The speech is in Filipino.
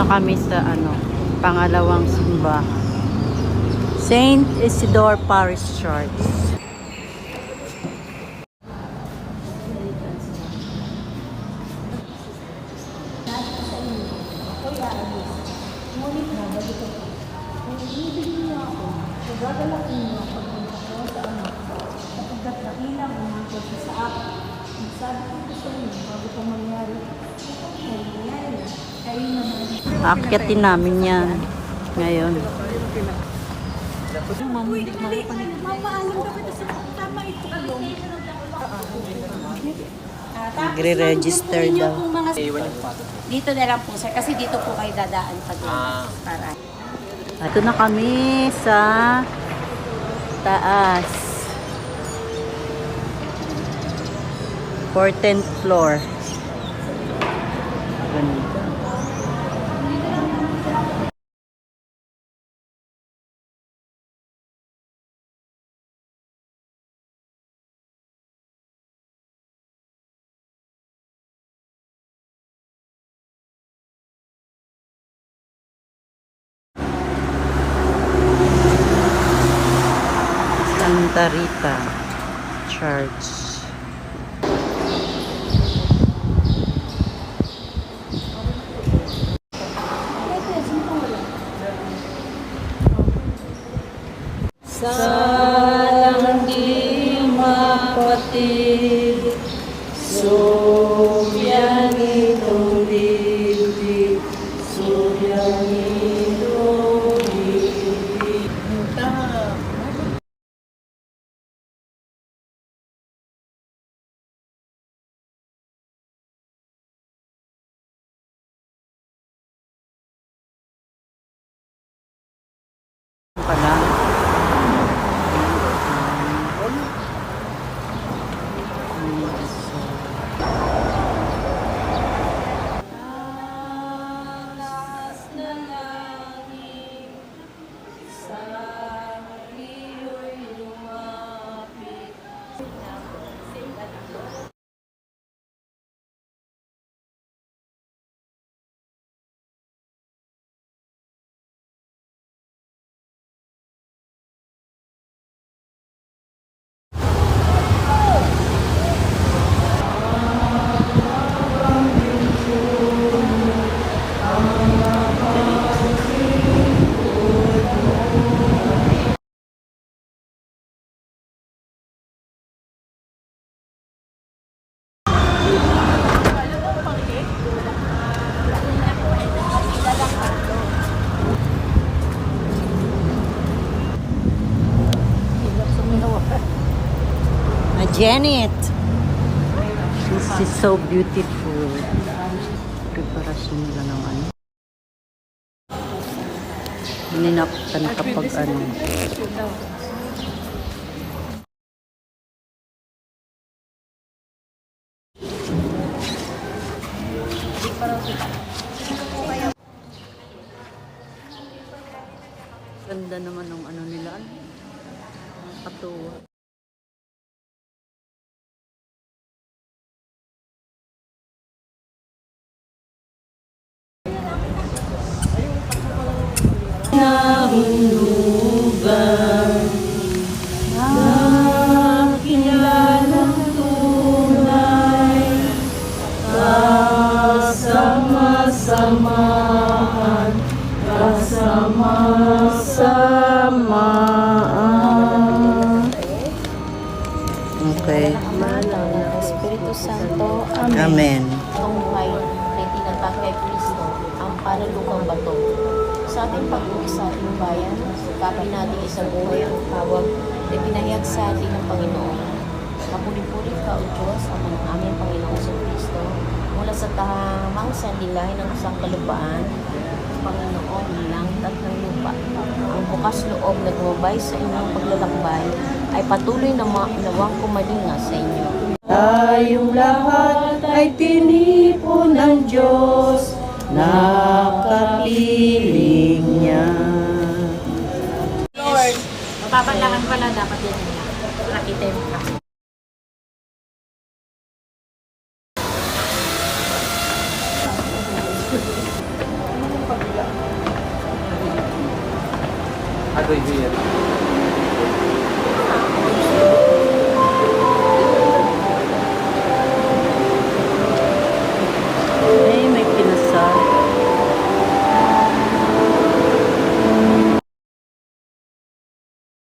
na kami sa pangalawang simba. Saint Isidore Parish Church. Akyatin namin yan ngayon. Nagre-register daw. Dito na lang po sir, kasi dito po kayo dadaan pag para. Ito na kami sa taas. 14th floor. Ganda. Santa Rita Church. Salang di mapatid, Subyang itong dibdib, Subyang itong dibdib. Pala. Janet, this is so beautiful. Preparasyon nila ng ninaktan kapag ganda naman ng nila. Katuwa. Nahulugan nakilalang tunay kasama-samaan okay. Espiritu Santo, Amen. Amen. Ang buhay na tinatag kay Kristo, ang panalukang bato. Sa ating pag-uwi sa ating bayan, sikapin natin isang buhay ang tawag na pinahayag sa atin ng Panginoon. Kapuri-puri ka, O Diyos, ang aming Panginoong Kristo, mula sa tamang sandilahin ng isang kalupaan, Panginoon ng langit at ng lupa. Ang bukas loob na gumabay sa inyong paglalakbay ay patuloy na nawang kumalinga sa inyo. Tayong lahat ay tinipon ng Diyos, nakapiling niya. Lord, mapapanlangan pala dapat yan nila. Rakitin ka. Adoy here.